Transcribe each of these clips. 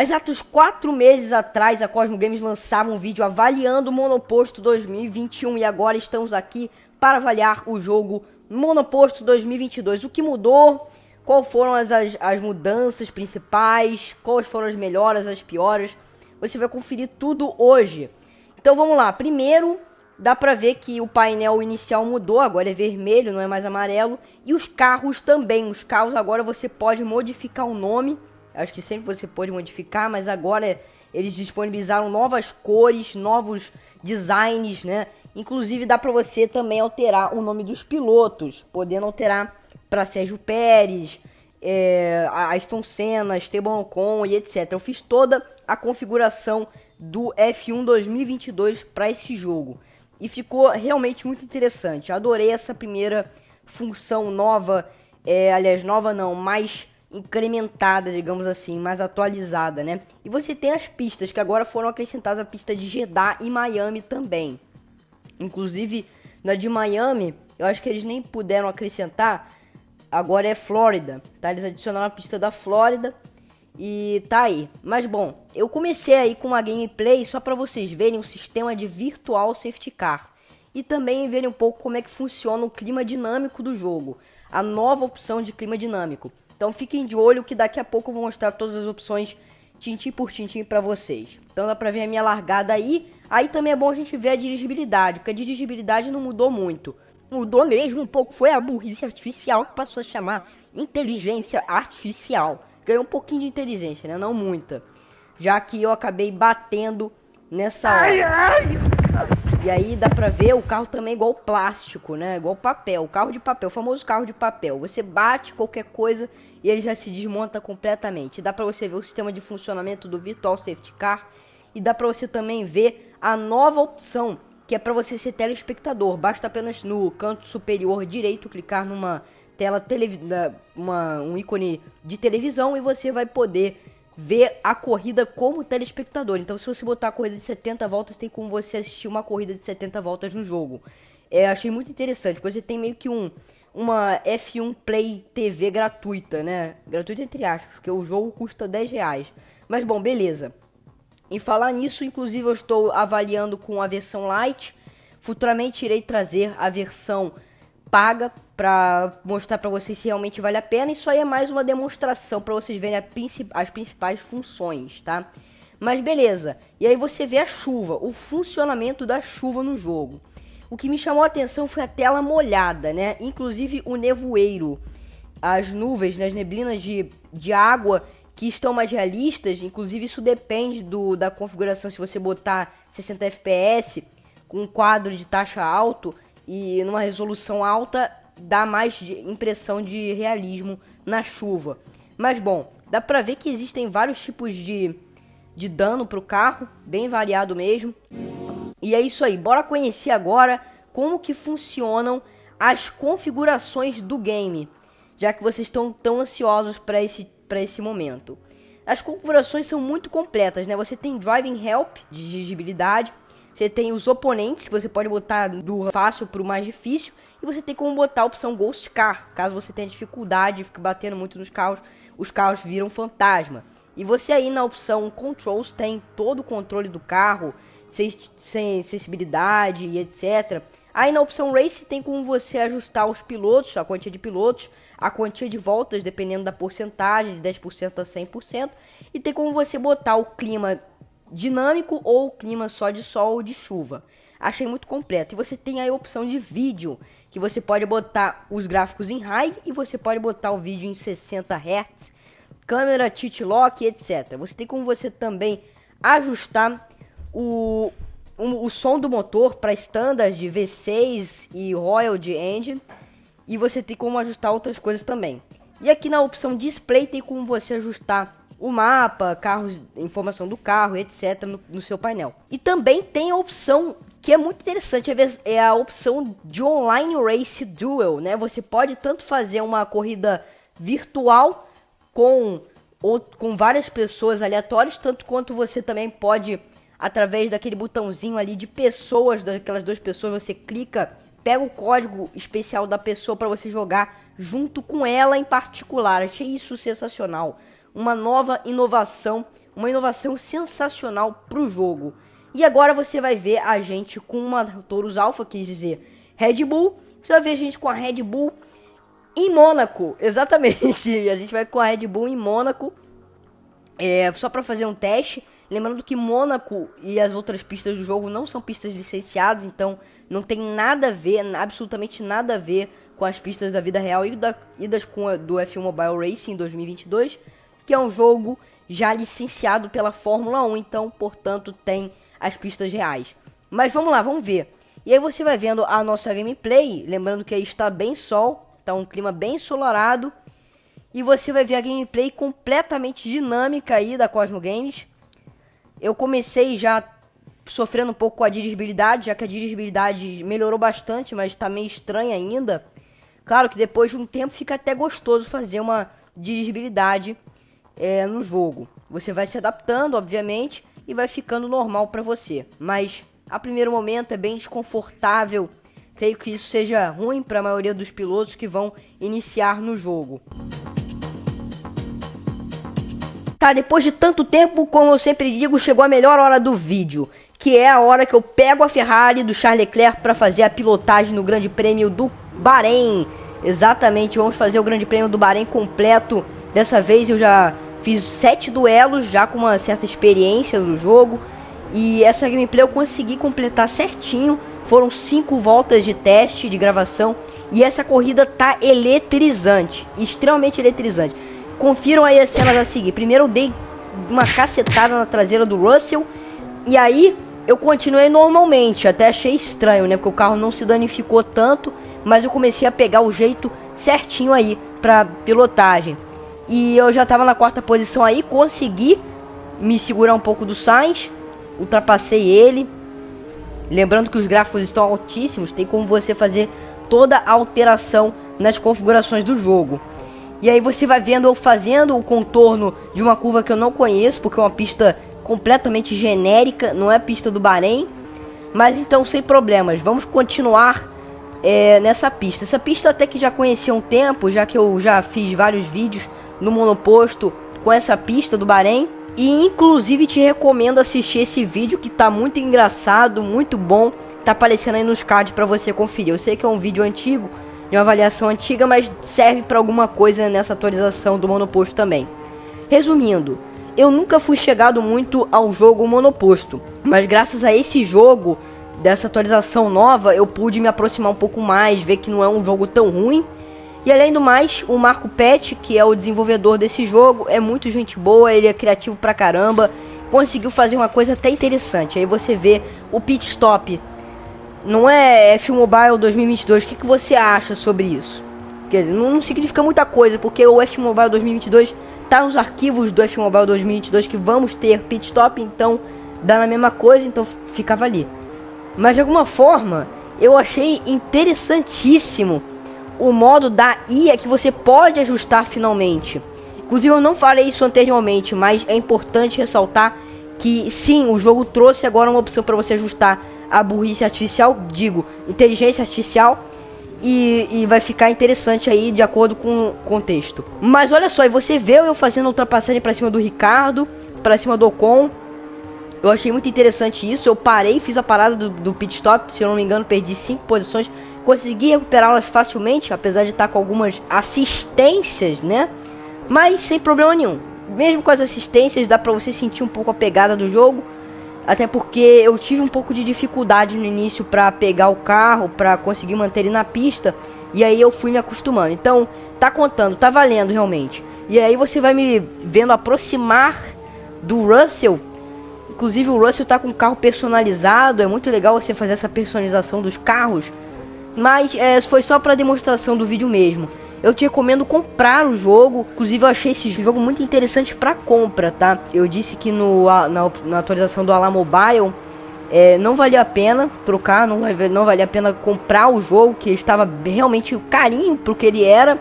Há exatos 4 meses atrás, a Cosmo Games lançava um vídeo avaliando o Monoposto 2021 e agora estamos aqui para avaliar o jogo Monoposto 2022. O que mudou? Quais foram as mudanças principais? Quais foram as melhoras, as piores? Você vai conferir tudo hoje. Então vamos lá. Primeiro, dá pra ver que o painel inicial mudou, agora é vermelho, não é mais amarelo. E os carros também. Os carros agora você pode modificar o nome. Acho que sempre você pode modificar, mas agora eles disponibilizaram novas cores, novos designs, né? Inclusive dá pra você também alterar o nome dos pilotos, podendo alterar para Sérgio Pérez, Ayrton Senna, Esteban Ocon e etc. Eu fiz toda a configuração do F1 2022 para esse jogo e ficou realmente muito interessante. Adorei essa primeira função nova, aliás, nova não, mais incrementada, digamos assim, mais atualizada, né? E você tem as pistas que agora foram acrescentadas, a pista de Jeddah e Miami também. Inclusive, na de Miami, eu acho que eles nem puderam acrescentar, agora é Flórida, tá? Eles adicionaram a pista da Flórida e tá aí. Mas bom, eu comecei aí com uma gameplay só para vocês verem o sistema de Virtual Safety Car e também verem um pouco como é que funciona o clima dinâmico do jogo, a nova opção de clima dinâmico. Então fiquem de olho que daqui a pouco eu vou mostrar todas as opções tintim por tintim para vocês. Então dá pra ver a minha largada aí. Aí também é bom a gente ver a dirigibilidade, porque a dirigibilidade não mudou muito. Mudou mesmo um pouco, foi a burrice artificial que passou a chamar inteligência artificial. Ganhou um pouquinho de inteligência, né? Não muita. Já que eu acabei batendo nessa hora. Ai, ai. E aí dá pra ver o carro também igual plástico, né? Igual papel, carro de papel, o famoso carro de papel. Você bate qualquer coisa e ele já se desmonta completamente. Dá pra você ver o sistema de funcionamento do Virtual Safety Car. E dá pra você também ver a nova opção, que é pra você ser telespectador. Basta apenas no canto superior direito clicar numa tela, um ícone de televisão e você vai poder ver a corrida como telespectador. Então se você botar a corrida de 70 voltas, tem como você assistir uma corrida de 70 voltas no jogo. Achei muito interessante, porque você tem meio que uma F1 Play TV gratuita, né? Gratuita entre aspas, porque o jogo custa R$10. Mas bom, beleza. Em falar nisso, inclusive eu estou avaliando com a versão Lite. Futuramente irei trazer a versão paga para mostrar para vocês se realmente vale a pena. Isso aí é mais uma demonstração para vocês verem as principais funções, tá? Mas beleza. E aí você vê a chuva, o funcionamento da chuva no jogo. O que me chamou a atenção foi a tela molhada, né? Inclusive o nevoeiro, as nuvens, as neblinas de água que estão mais realistas. Inclusive isso depende da configuração. Se você botar 60 fps com um quadro de taxa alto e numa resolução alta, dá mais impressão de realismo na chuva. Mas bom, dá pra ver que existem vários tipos de dano pro carro, bem variado mesmo. E é isso aí, bora conhecer agora como que funcionam as configurações do game, já que vocês estão tão ansiosos para esse momento. As configurações são muito completas, né? Você tem Driving Help, de dirigibilidade. Você tem os oponentes, que você pode botar do fácil para o mais difícil. E você tem como botar a opção Ghost Car. Caso você tenha dificuldade, fique batendo muito nos carros, os carros viram fantasma. E você aí na opção Controls tem todo o controle do carro, sem sensibilidade e etc. Aí na opção Race tem como você ajustar os pilotos, a quantia de pilotos, a quantia de voltas, dependendo da porcentagem, de 10% a 100%. E tem como você botar o clima dinâmico ou clima só de sol ou de chuva. Achei muito completo. E você tem aí a opção de vídeo, que você pode botar os gráficos em high e você pode botar o vídeo em 60 Hz, câmera, tilt lock, etc. Você tem como você também ajustar o som do motor para standard de V6 e Royal de Engine. E você tem como ajustar outras coisas também. E aqui na opção display tem como você ajustar o mapa, carros, informação do carro, etc. no seu painel. E também tem a opção que é muito interessante, é a opção de Online Race Duel, né? Você pode tanto fazer uma corrida virtual com várias pessoas aleatórias, tanto quanto você também pode, através daquele botãozinho ali de pessoas, daquelas duas pessoas, você clica, pega o código especial da pessoa para você jogar junto com ela em particular. Achei isso sensacional. Uma nova inovação uma inovação sensacional pro jogo. E agora você vai ver a gente com uma Taurus Alpha, quis dizer Red Bull. Você vai ver a gente com a Red Bull em Mônaco, exatamente. A gente vai com a Red Bull em Mônaco, só para fazer um teste. Lembrando que Mônaco e as outras pistas do jogo não são pistas licenciadas, então não tem nada a ver, absolutamente nada a ver com as pistas da vida real e das do F1 Mobile Racing 2022, que é um jogo já licenciado pela Fórmula 1, então, portanto, tem as pistas reais. Mas vamos lá, vamos ver. E aí você vai vendo a nossa gameplay, lembrando que aí está bem sol, tá um clima bem ensolarado, e você vai ver a gameplay completamente dinâmica aí da Cosmo Games. Eu comecei já sofrendo um pouco com a dirigibilidade, já que a dirigibilidade melhorou bastante, mas tá meio estranha ainda. Claro que depois de um tempo fica até gostoso fazer uma dirigibilidade no jogo. Você vai se adaptando, obviamente, e vai ficando normal para você. Mas a primeiro momento é bem desconfortável. Creio que isso seja ruim para a maioria dos pilotos que vão iniciar no jogo. Tá, depois de tanto tempo, como eu sempre digo, chegou a melhor hora do vídeo, que é a hora que eu pego a Ferrari do Charles Leclerc para fazer a pilotagem no Grande Prêmio do Bahrein. Exatamente, vamos fazer o Grande Prêmio do Bahrein completo. Dessa vez eu já fiz 7 duelos, já com uma certa experiência no jogo. E essa gameplay eu consegui completar certinho. Foram 5 voltas de teste, de gravação. E essa corrida tá eletrizante, extremamente eletrizante. Confiram aí as cenas a seguir. Primeiro eu dei uma cacetada na traseira do Russell. E aí eu continuei normalmente. Até achei estranho, né? Porque o carro não se danificou tanto. Mas eu comecei a pegar o jeito certinho aí pra pilotagem. E eu já tava na 4ª posição aí. Consegui me segurar um pouco do Sainz. Ultrapassei ele. Lembrando que os gráficos estão altíssimos. Tem como você fazer toda a alteração nas configurações do jogo. E aí você vai vendo eu fazendo o contorno de uma curva que eu não conheço, porque é uma pista completamente genérica, não é a pista do Bahrein. Mas então, sem problemas, vamos continuar nessa pista. Essa pista até que já conheci há um tempo, já que eu já fiz vários vídeos no monoposto com essa pista do Bahrein. E inclusive te recomendo assistir esse vídeo que tá muito engraçado, muito bom. Tá aparecendo aí nos cards para você conferir. Eu sei que é um vídeo antigo, de uma avaliação antiga, mas serve para alguma coisa nessa atualização do monoposto também. Resumindo, eu nunca fui chegado muito ao jogo monoposto, mas graças a esse jogo, dessa atualização nova, eu pude me aproximar um pouco mais, ver que não é um jogo tão ruim. E além do mais, o Marco Pet, que é o desenvolvedor desse jogo, é muito gente boa, ele é criativo pra caramba, conseguiu fazer uma coisa até interessante. Aí você vê o pit stop. Não é F1 Mobile 2022, o que você acha sobre isso? Quer dizer, não significa muita coisa, porque o F1 Mobile 2022 tá nos arquivos do F1 Mobile 2022 que vamos ter pit stop, então dá na mesma coisa, então ficava ali. Mas de alguma forma, eu achei interessantíssimo o modo da IA que você pode ajustar finalmente. Inclusive eu não falei isso anteriormente, mas é importante ressaltar que sim, o jogo trouxe agora uma opção para você ajustar a burrice artificial, digo, inteligência artificial, e vai ficar interessante aí de acordo com o contexto. Mas olha só, e você vê eu fazendo ultrapassagem para cima do Ricardo, para cima do Ocon. Eu achei muito interessante isso. Eu parei, fiz a parada do pit stop, se eu não me engano perdi 5 posições, consegui recuperá-las facilmente, apesar de estar com algumas assistências, né? Mas sem problema nenhum. Mesmo com as assistências dá pra você sentir um pouco a pegada do jogo. Até porque eu tive um pouco de dificuldade no início para pegar o carro, para conseguir manter ele na pista. E aí eu fui me acostumando. Então, tá contando, tá valendo realmente. E aí você vai me vendo aproximar do Russell. Inclusive o Russell tá com um carro personalizado. É muito legal você fazer essa personalização dos carros. Mas foi só para demonstração do vídeo mesmo. Eu te recomendo comprar o jogo. Inclusive eu achei esse jogo muito interessante para compra, tá? Eu disse que na atualização do Ala Mobile não valia a pena trocar, não valia a pena comprar o jogo, que estava realmente carinho pro que ele era.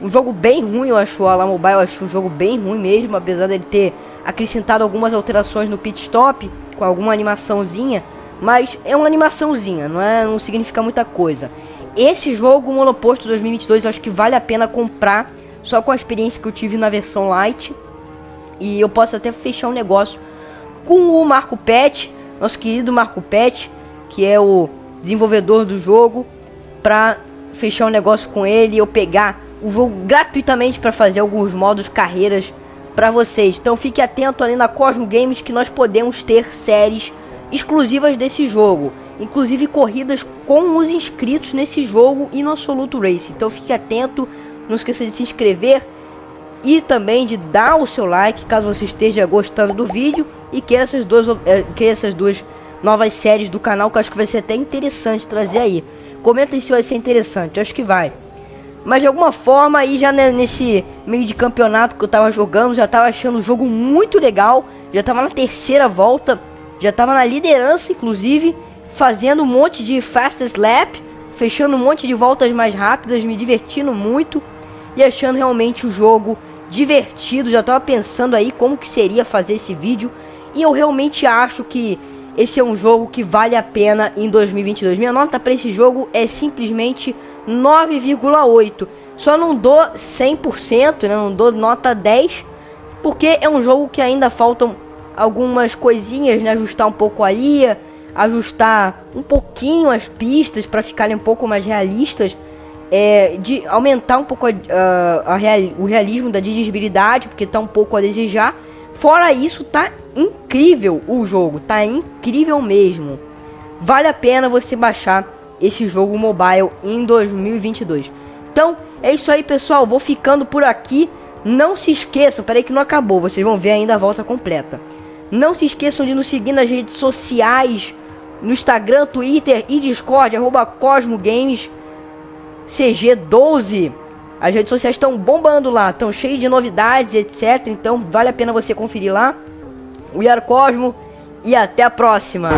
Um jogo bem ruim, eu acho. O Ala Mobile eu acho um jogo bem ruim mesmo, apesar dele ter acrescentado algumas alterações no pit stop, com alguma animaçãozinha. Mas é uma animaçãozinha, não significa muita coisa. Esse jogo, o Monoposto 2022, eu acho que vale a pena comprar, só com a experiência que eu tive na versão Lite. E eu posso até fechar um negócio com o Marco Pet, nosso querido Marco Pet, que é o desenvolvedor do jogo, pra fechar um negócio com ele e eu pegar o jogo gratuitamente para fazer alguns modos carreiras para vocês. Então fique atento ali na Cosmo Games, que nós podemos ter séries exclusivas desse jogo, inclusive corridas com os inscritos nesse jogo e no Absolute Race. Então fique atento, não esqueça de se inscrever e também de dar o seu like caso você esteja gostando do vídeo e queira essas duas novas séries do canal, que eu acho que vai ser até interessante trazer aí. Comentem se vai ser interessante, eu acho que vai. Mas de alguma forma aí já nesse meio de campeonato que eu tava jogando, já tava achando o jogo muito legal, já tava na terceira volta, já tava na liderança inclusive, fazendo um monte de fastest lap, fechando um monte de voltas mais rápidas, me divertindo muito e achando realmente o jogo divertido. Já tava pensando aí como que seria fazer esse vídeo e eu realmente acho que esse é um jogo que vale a pena em 2022. Minha nota para esse jogo é simplesmente 9,8. Só não dou 100%, né? Não dou nota 10, porque é um jogo que ainda faltam algumas coisinhas, né? Ajustar um pouco ali, ajustar um pouquinho as pistas para ficarem um pouco mais realistas, de aumentar um pouco o realismo da dirigibilidade, porque tá um pouco a desejar. Fora isso, tá incrível o jogo, tá incrível mesmo. Vale a pena você baixar esse jogo mobile em 2022. Então, é isso aí, pessoal. Vou ficando por aqui. Não se esqueçam, peraí que não acabou. Vocês vão ver ainda a volta completa. Não se esqueçam de nos seguir nas redes sociais. No Instagram, Twitter e Discord, @CosmoGames CG12. As redes sociais estão bombando lá, estão cheias de novidades, etc. Então vale a pena você conferir lá. We are Cosmo e até a próxima.